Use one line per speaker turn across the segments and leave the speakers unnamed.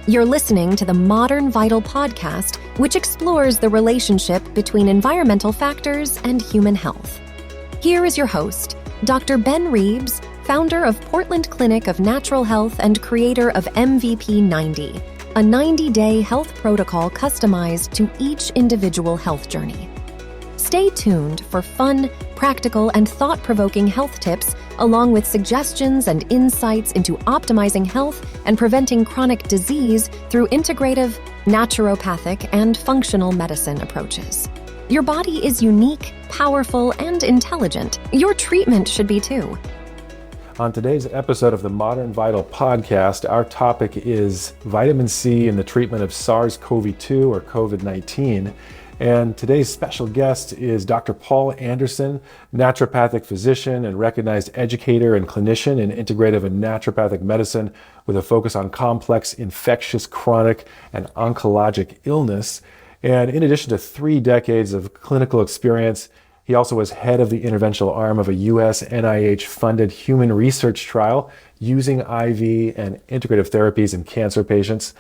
You're listening to the Modern Vital podcast, which explores the relationship between environmental factors and human health. Here is your host, Dr. Ben Reebs, founder of Portland Clinic of Natural Health and creator of MVP 90, a 90-day health protocol customized to each individual health journey. Stay tuned for fun, practical, and thought-provoking health tips, along with suggestions and insights into optimizing health and preventing chronic disease through integrative, naturopathic, and functional medicine approaches. Your body is unique, powerful, and intelligent. Your treatment should be too.
On today's episode of the Modern Vital podcast, our topic is vitamin C in the treatment of SARS-CoV-2 or COVID-19. And today's special guest is Dr. Paul Anderson, naturopathic physician and recognized educator and clinician in integrative and naturopathic medicine with a focus on complex, infectious, chronic, and oncologic illness. And in addition to 3 decades of clinical experience, he also was head of the interventional arm of a U.S. NIH-funded human research trial using IV and integrative therapies in cancer patients.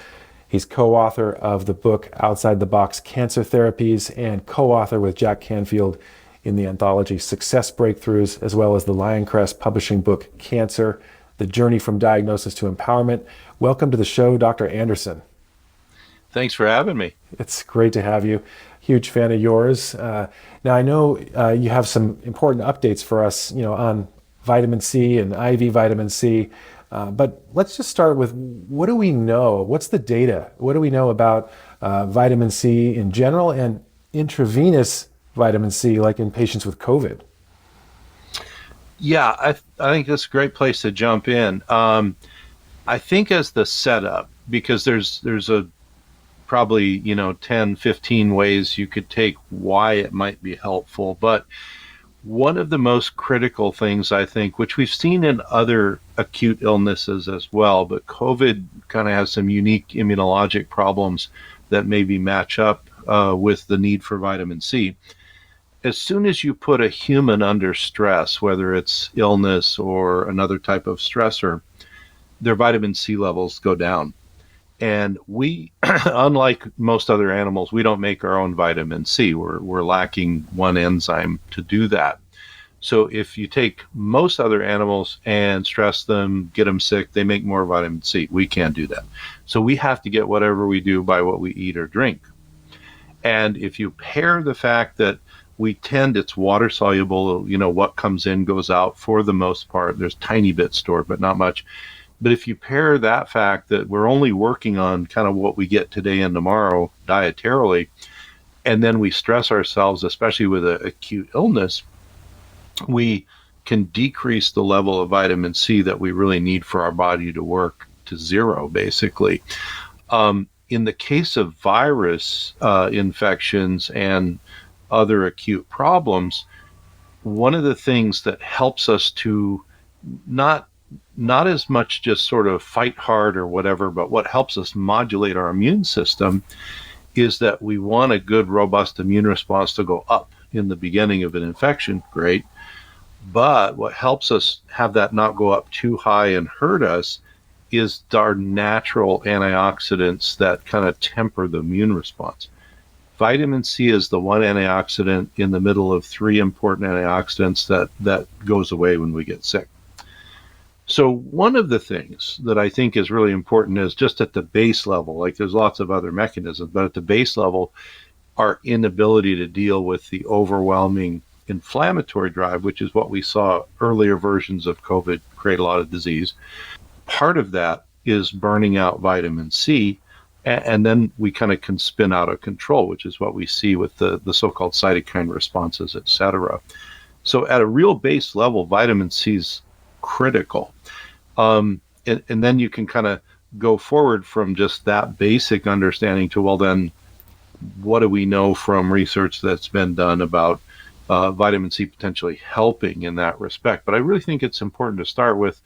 He's co-author of the book Outside the Box Cancer Therapies and co-author with Jack Canfield in the anthology Success Breakthroughs, as well as the Lioncrest publishing book Cancer, The Journey from Diagnosis to Empowerment. Welcome to the show, Dr. Anderson.
Thanks for having me.
It's great to have you. Huge fan of yours. Now, I know you have some important updates for us, on vitamin C and IV vitamin C. But let's just start with, what do we know? What's the data? What do we know about vitamin C in general and intravenous vitamin C, like in patients with COVID?
Yeah, I think that's a great place to jump in. I think as the setup, because there's a probably 10, 15 ways you could take why it might be helpful, but one of the most critical things, I think, which we've seen in other acute illnesses as well, but COVID kind of has some unique immunologic problems that maybe match up with the need for vitamin C. As soon as you put a human under stress, whether it's illness or another type of stressor, their vitamin C levels go down. And we, unlike most other animals, we don't make our own vitamin C. We're lacking one enzyme to do that. So if you take most other animals and stress them, get them sick, they make more vitamin C. We can't do that. So we have to get whatever we do by what we eat or drink. And if you pair the fact that it's water soluble, what comes in goes out for the most part. There's tiny bits stored, but not much. But if you pair that fact that we're only working on kind of what we get today and tomorrow dietarily, and then we stress ourselves, especially with an acute illness, we can decrease the level of vitamin C that we really need for our body to work to zero, basically. In the case of virus infections and other acute problems, one of the things that helps us to not as much just sort of fight hard or whatever, but what helps us modulate our immune system is that we want a good, robust immune response to go up in the beginning of an infection. Great. But what helps us have that not go up too high and hurt us is our natural antioxidants that kind of temper the immune response. Vitamin C is the one antioxidant in the middle of 3 important antioxidants that goes away when we get sick. So one of the things that I think is really important is just at the base level, like there's lots of other mechanisms, but at the base level, our inability to deal with the overwhelming inflammatory drive, which is what we saw earlier versions of COVID create a lot of disease. Part of that is burning out vitamin C, and then we kind of can spin out of control, which is what we see with the so-called cytokine responses, et cetera. So at a real base level, vitamin C is critical. And then you can kind of go forward from just that basic understanding to, well, then what do we know from research that's been done about vitamin C potentially helping in that respect? But I really think it's important to start with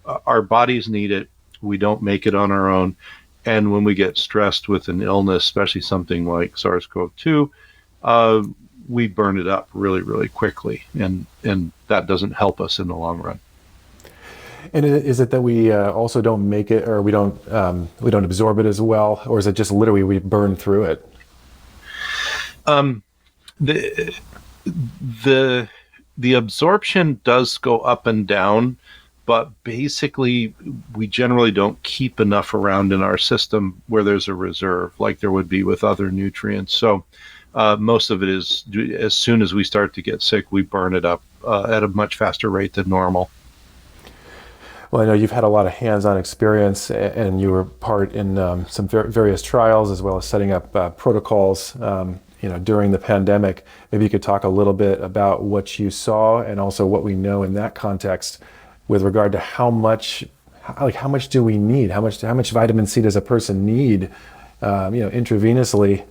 our bodies need it. We don't make it on our own. And when we get stressed with an illness, especially something like SARS-CoV-2, we burn it up really, really quickly. And that doesn't help us in the long run.
And is it that we also don't make it, or we don't absorb it as well, or is it just literally we burn through it?
Um, the the the absorption does go up and down, but basically we generally don't keep enough around in our system where there's a reserve like there would be with other nutrients. So most of it is, as soon as we start to get sick, we burn it up at a much faster rate than normal.
Well, I know you've had a lot of hands-on experience, and you were part in some various trials as well as setting up protocols, during the pandemic. Maybe you could talk a little bit about what you saw and also what we know in that context with regard to how much do we need? How much vitamin C does a person need, intravenously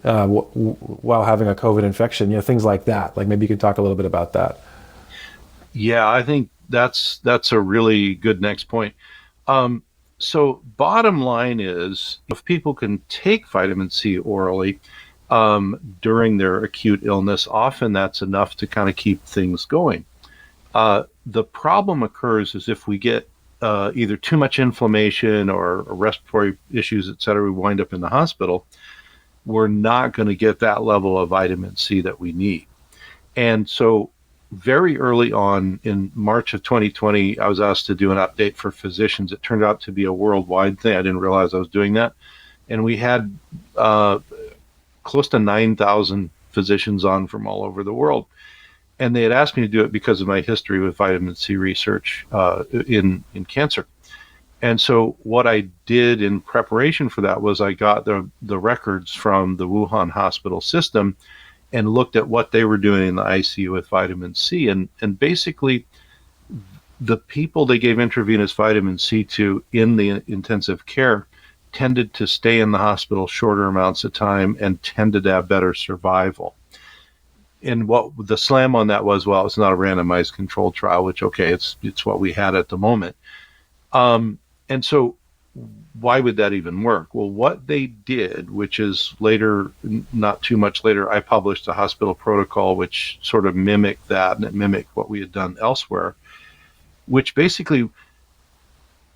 while having a COVID infection? Things like that. Like maybe you could talk a little bit about that.
Yeah, I think that's a really good next point. So bottom line is, if people can take vitamin C orally during their acute illness, often that's enough to kind of keep things going. The problem occurs is if we get either too much inflammation or respiratory issues, et cetera, we wind up in the hospital, we're not going to get that level of vitamin C that we need. And so very early on in March of 2020, I was asked to do an update for physicians. It turned out to be a worldwide thing. I didn't realize I was doing that. And we had close to 9,000 physicians on from all over the world. And they had asked me to do it because of my history with vitamin C research in cancer. And so what I did in preparation for that was I got the records from the Wuhan hospital system and looked at what they were doing in the ICU with vitamin C. And basically, the people they gave intravenous vitamin C to in the intensive care tended to stay in the hospital shorter amounts of time and tended to have better survival. And what the slam on that was, well, it's not a randomized controlled trial, which, okay, it's what we had at the moment. And so why would that even work? Well, what they did, which is later, not too much later, I published a hospital protocol which sort of mimicked that, and it mimicked what we had done elsewhere, which basically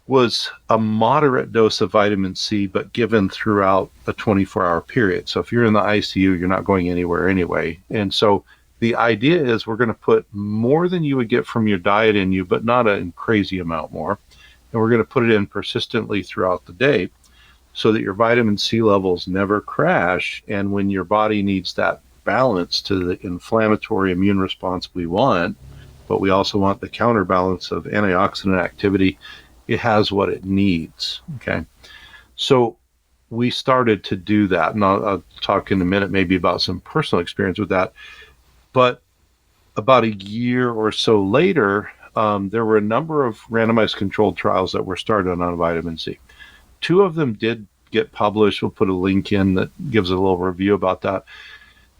was a moderate dose of vitamin C, but given throughout a 24-hour period. So if you're in the ICU, you're not going anywhere anyway. And so the idea is we're going to put more than you would get from your diet in you, but not a crazy amount more. And we're going to put it in persistently throughout the day so that your vitamin C levels never crash. And when your body needs that balance to the inflammatory immune response we want, but we also want the counterbalance of antioxidant activity, it has what it needs. Okay. So we started to do that. And I'll talk in a minute maybe about some personal experience with that. But about a year or so later, there were a number of randomized controlled trials that were started on vitamin C. 2 of them did get published. We'll put a link in that gives a little review about that.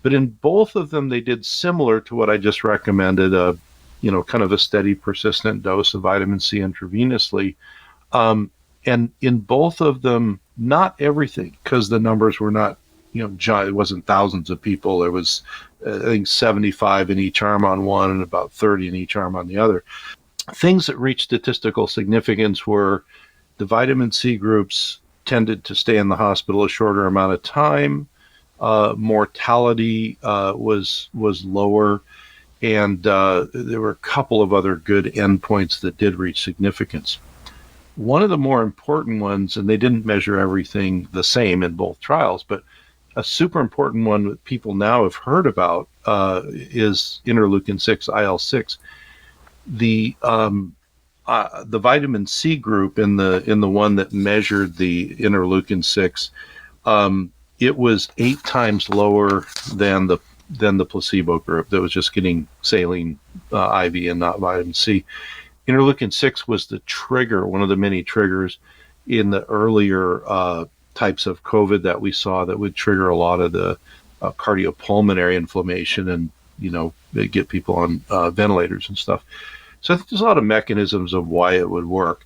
But in both of them, they did similar to what I just recommended, kind of a steady, persistent dose of vitamin C intravenously. And in both of them, not everything, because the numbers were not, it wasn't thousands of people. There was, I think, 75 in each arm on one and about 30 in each arm on the other. Things that reached statistical significance were the vitamin C groups tended to stay in the hospital a shorter amount of time. Mortality was lower. And there were a couple of other good endpoints that did reach significance. One of the more important ones, and they didn't measure everything the same in both trials, but a super important one that people now have heard about is interleukin-6, IL-6. The vitamin C group in the one that measured the interleukin-6, it was 8 times lower than the placebo group that was just getting saline IV and not vitamin C. Interleukin-6 was the trigger, one of the many triggers in the earlier types of COVID that we saw that would trigger a lot of the cardiopulmonary inflammation and, get people on ventilators and stuff. So I think there's a lot of mechanisms of why it would work.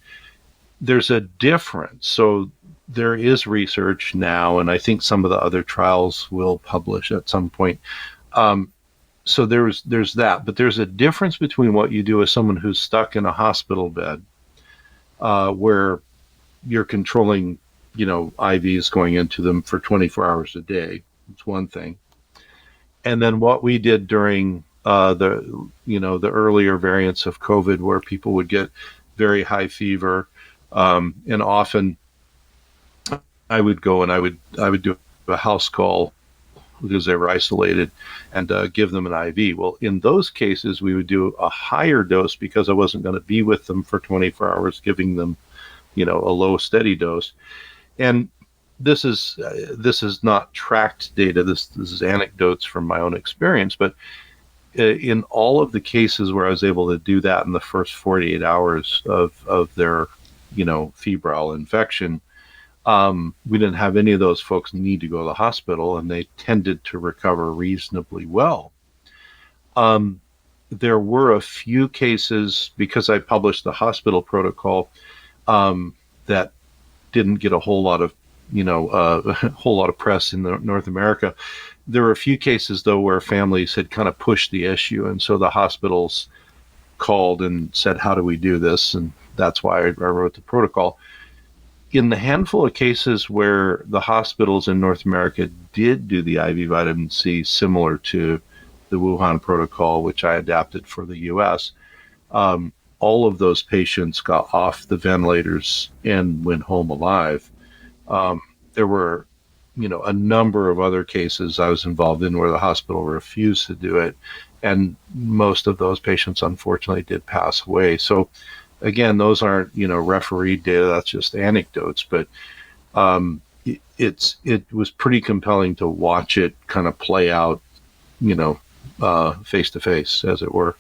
There's a difference. So there is research now, and I think some of the other trials will publish at some point. So there's that, but there's a difference between what you do as someone who's stuck in a hospital bed where you're controlling, IVs going into them for 24 hours a day. It's one thing. And then what we did during the earlier variants of COVID, where people would get very high fever, and often I would go and I would do a house call because they were isolated, and give them an IV. Well, in those cases, we would do a higher dose because I wasn't going to be with them for 24 hours, giving them, a low steady dose. And this is not tracked data. This is anecdotes from my own experience. But in all of the cases where I was able to do that in the first 48 hours of their, febrile infection, we didn't have any of those folks need to go to the hospital, and they tended to recover reasonably well. There were a few cases, because I published the hospital protocol, that didn't get a whole lot of press in North America. There were a few cases, though, where families had kind of pushed the issue, and so the hospitals called and said, "How do we do this?" And that's why I wrote the protocol. In the handful of cases where the hospitals in North America did do the IV vitamin C similar to the Wuhan protocol, which I adapted for the US, all of those patients got off the ventilators and went home alive. There were, a number of other cases I was involved in where the hospital refused to do it, and most of those patients, unfortunately, did pass away. So, again, those aren't, referee data. That's just anecdotes. But it was pretty compelling to watch it kind of play out, face to face, as it were.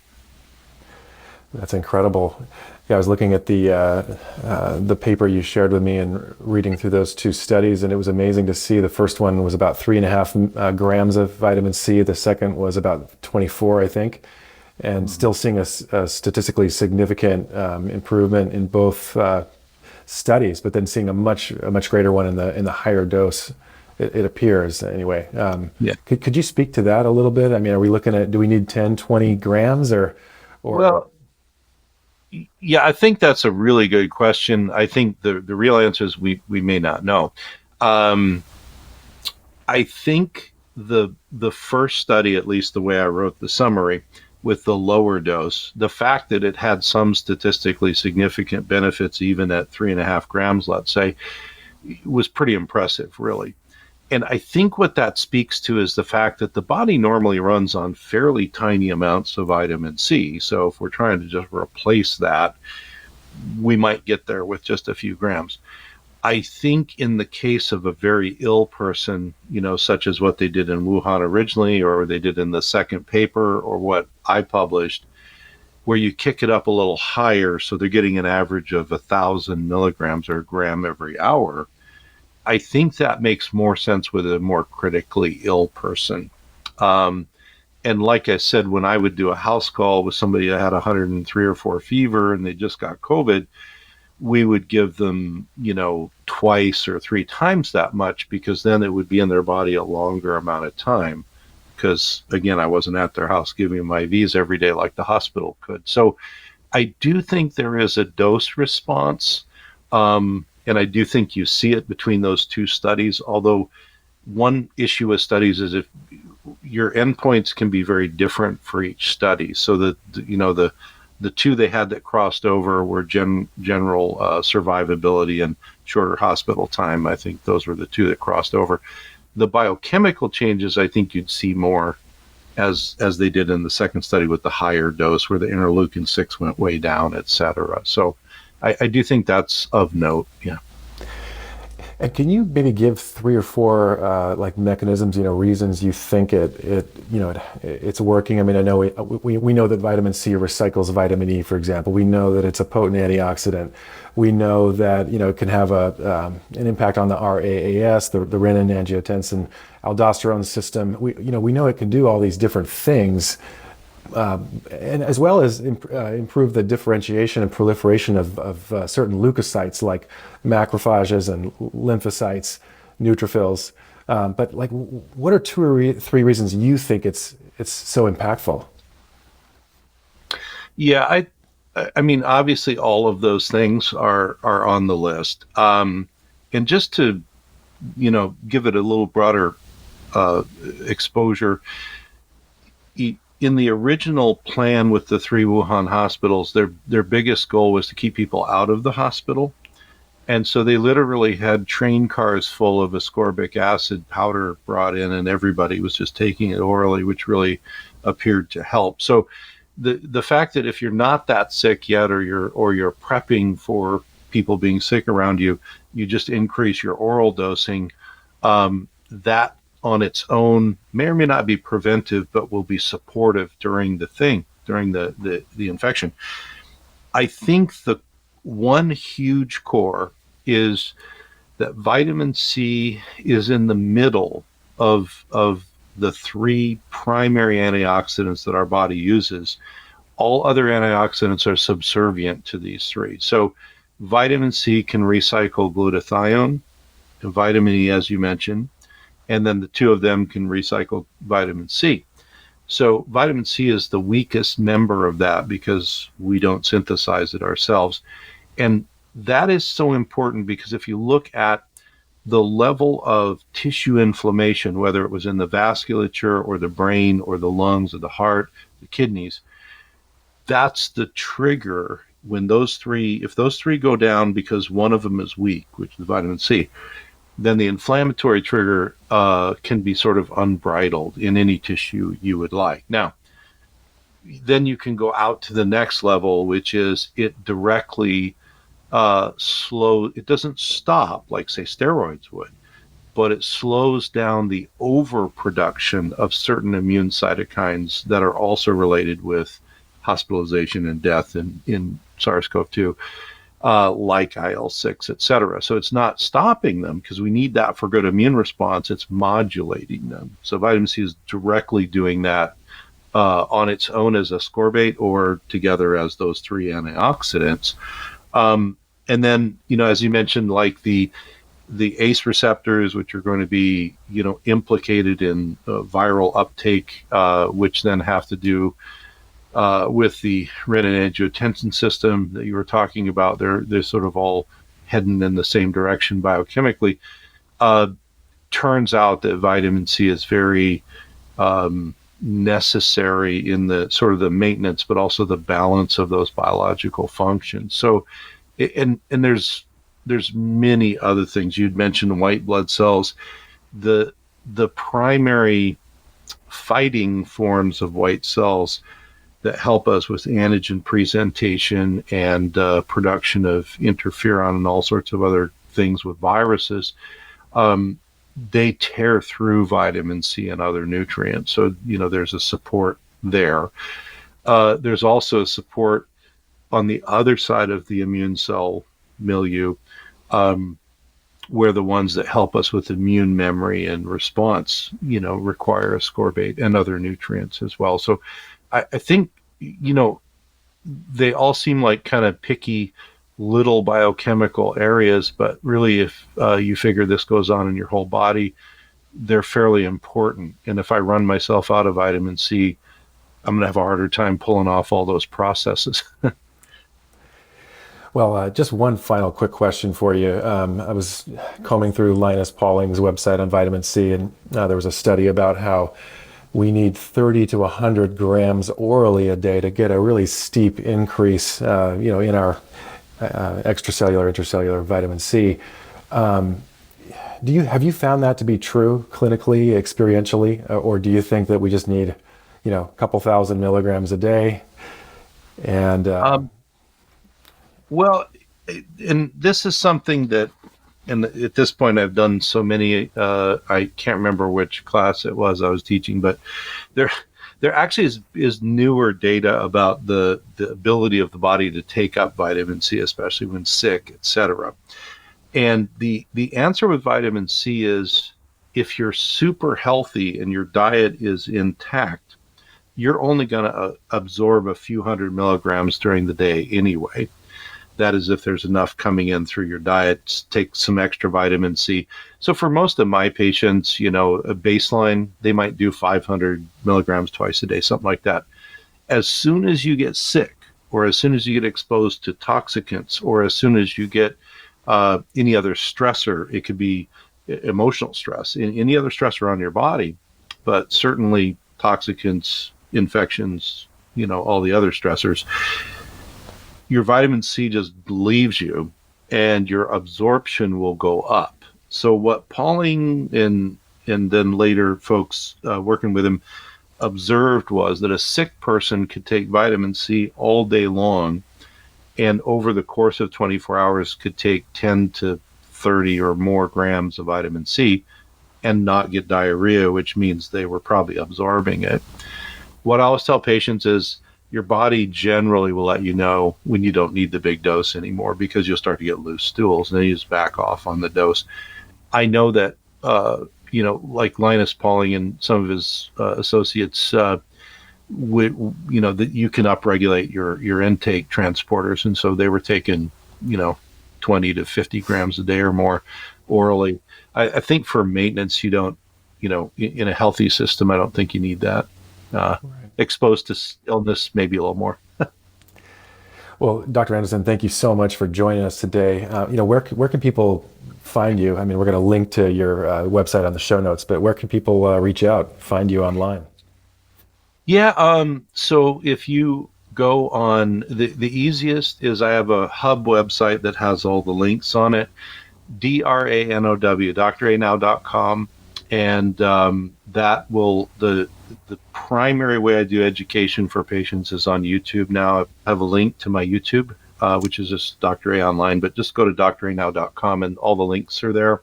That's incredible. Yeah, I was looking at the paper you shared with me and reading through those two studies, and it was amazing to see. The first one was about 3.5 grams of vitamin C. The second was about 24, I think, and still seeing a statistically significant improvement in both studies, but then seeing a much greater one in the higher dose. It appears anyway.
Yeah.
Could you speak to that a little bit? I mean, are we looking at, do we need 10, 20 grams or?
Well, yeah, I think that's a really good question. I think the real answer is we may not know. I think the first study, at least the way I wrote the summary, with the lower dose, the fact that it had some statistically significant benefits, even at 3.5 grams, let's say, was pretty impressive, really. And I think what that speaks to is the fact that the body normally runs on fairly tiny amounts of vitamin C. So if we're trying to just replace that, we might get there with just a few grams. I think in the case of a very ill person, such as what they did in Wuhan originally, or they did in the second paper, or what I published, where you kick it up a little higher, so they're getting an average of 1,000 milligrams or a gram every hour, I think that makes more sense with a more critically ill person. And like I said, when I would do a house call with somebody that had 103 or 4 fever and they just got COVID, we would give them, twice or 3 times that much, because then it would be in their body a longer amount of time. Because, again, I wasn't at their house giving them IVs every day like the hospital could. So I do think there is a dose response. And I do think you see it between those two studies, although one issue with studies is if your endpoints can be very different for each study. So the two they had that crossed over were general survivability and shorter hospital time. I think those were the two that crossed over. The biochemical changes, I think you'd see more as they did in the second study with the higher dose, where the interleukin-6 went way down, et cetera. So I do think that's of note, yeah.
And can you maybe give 3 or 4 mechanisms, reasons you think it's working? I mean, I know we know that vitamin C recycles vitamin E, for example. We know that it's a potent antioxidant. We know that it can have an impact on the RAAS, the Renin-Angiotensin-Aldosterone System. We know it can do all these different things. And as well as improve the differentiation and proliferation of certain leukocytes like macrophages and lymphocytes, neutrophils. But what are 2 or 3 reasons you think it's so impactful?
Yeah, I mean, obviously, all of those things are on the list. And just to give it a little broader exposure, in the original plan with the 3 Wuhan hospitals, their biggest goal was to keep people out of the hospital. And so they literally had train cars full of ascorbic acid powder brought in, and everybody was just taking it orally, which really appeared to help. So the fact that if you're not that sick yet, or you're prepping for people being sick around you, you just increase your oral dosing. That on its own may or may not be preventive, but will be supportive during the infection. I think the one huge core is that vitamin C is in the middle of the 3 primary antioxidants that our body uses. All other antioxidants are subservient to these 3. So vitamin C can recycle glutathione, and vitamin E, as you mentioned, and then the 2 of them can recycle vitamin C. So vitamin C is the weakest member of that because we don't synthesize it ourselves. And that is so important because if you look at the level of tissue inflammation, whether it was in the vasculature or the brain or the lungs or the heart, the kidneys, that's the trigger when if those 3 go down because one of them is weak, which is vitamin C, then the inflammatory trigger can be sort of unbridled in any tissue you would like. Now, then you can go out to the next level, which is it directly it doesn't stop like, say, steroids would, but it slows down the overproduction of certain immune cytokines that are also related with hospitalization and death in SARS-CoV-2. Like IL-6, et cetera. So it's not stopping them because we need that for good immune response. It's modulating them. So vitamin C is directly doing that on its own as ascorbate or together as those 3 antioxidants. And then, as you mentioned, like the ACE receptors, which are going to be, implicated in viral uptake, which then have to do with the Renin-Angiotensin system that you were talking about. They're sort of all heading in the same direction biochemically. Turns out that vitamin C is very necessary in the sort of the maintenance, but also the balance of those biological functions. So, and there's many other things. You'd mentioned white blood cells. The primary fighting forms of white cells that help us with antigen presentation and production of interferon and all sorts of other things with viruses, they tear through vitamin C and other nutrients. So, there's a support there. There's also a support on the other side of the immune cell milieu, where the ones that help us with immune memory and response, require ascorbate and other nutrients as well. So I think, they all seem like kind of picky little biochemical areas, but really if you figure this goes on in your whole body, they're fairly important. And if I run myself out of vitamin C, I'm going to have a harder time pulling off all those processes.
Well, just one final quick question for you. I was combing through Linus Pauling's website on vitamin C, and there was a study about how we need 30 to 100 grams orally a day to get a really steep increase, in our extracellular, intercellular vitamin C. Have you found that to be true clinically, experientially, or do you think that we just need, a couple thousand milligrams a day? And
well, and this is something that, and at this point I've done so many, I can't remember which class it was I was teaching, but there actually is newer data about the ability of the body to take up vitamin C, especially when sick, etc. And the answer with vitamin C is, if you're super healthy and your diet is intact, you're only going to absorb a few hundred milligrams during the day anyway. That is, if there's enough coming in through your diet, take some extra vitamin C. So for most of my patients, a baseline, they might do 500 milligrams twice a day, something like that. As soon as you get sick, or as soon as you get exposed to toxicants, or as soon as you get any other stressor, it could be emotional stress, any other stressor on your body, but certainly toxicants, infections, all the other stressors, your vitamin C just leaves you and your absorption will go up. So what Pauling and then later folks working with him observed was that a sick person could take vitamin C all day long, and over the course of 24 hours could take 10 to 30 or more grams of vitamin C and not get diarrhea, which means they were probably absorbing it. What I always tell patients is your body generally will let you know when you don't need the big dose anymore, because you'll start to get loose stools, and then you just back off on the dose. I know that, like Linus Pauling and some of his associates, that you can upregulate your intake transporters, and so they were taking 20 to 50 grams a day or more orally. I think for maintenance, you don't, in a healthy system, I don't think you need that. Right. Exposed to illness, maybe a little more.
Well, Dr. Anderson, thank you so much for joining us today. Where can people find you? I mean, we're going to link to your website on the show notes, but where can people reach out, find you online?
Yeah, so if you go on, the easiest is I have a hub website that has all the links on it, DRANOW, dranow.com, and that will, the primary way I do education for patients is on YouTube now. I have a link to my YouTube, which is just Dr. A Online, but just go to dranow.com and all the links are there.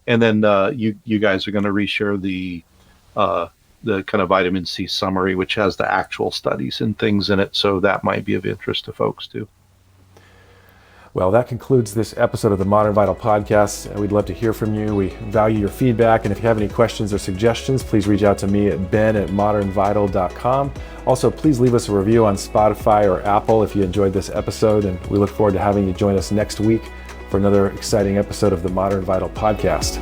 And then you guys are going to reshare the kind of vitamin C summary, which has the actual studies and things in it. So that might be of interest to folks too.
Well, that concludes this episode of the Modern Vital Podcast. We'd love to hear from you. We value your feedback. And if you have any questions or suggestions, please reach out to me at ben@modernvital.com. Also, please leave us a review on Spotify or Apple if you enjoyed this episode. And we look forward to having you join us next week for another exciting episode of the Modern Vital Podcast.